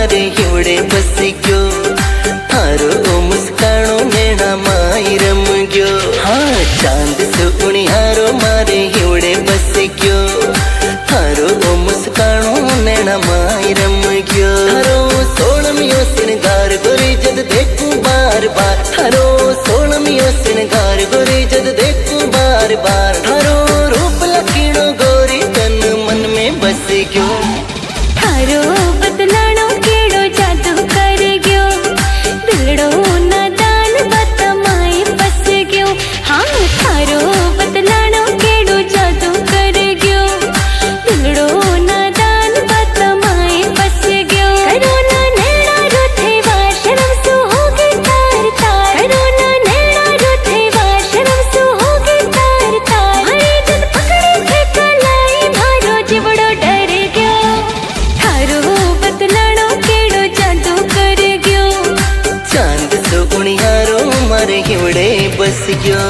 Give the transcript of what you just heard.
मारे हिवड़े बस गयो। थारो मुस्कानो नैना माई रम गयो। हाँ चांद सुनिहारो मारे हिवड़े बस गयो। थारो मुस्कानो नैना माई रम गयो। थारो सोलमियो सिंगार गोरी जद देखूं बार बार। थारो सोलमियो सिंगार गोरी जद देखूं बार बार। थारो रूप लकीनो गोरी तन मन में बस गयो। थारो बदलाणो केड़ो जादू कर गयो। दिलड़ो नादान बात माई बस गयो। हाँ थारो बदलाणो केड़ो जादू कर गयो। दिलड़ो नादान बात माई बस गयो। करो ना नैना रूठे वार शर्म सु होगी तार तार। करो ना नैना रूठे वार शर्म सु होगी तार तार। हरे जद पकड़े थे कलाई मारो जीवड़ो डर गयो। थारो बदलाणो केड़ो जादू कर गयो। चांद सुनिहारो मारे हिवड़े बस गयो।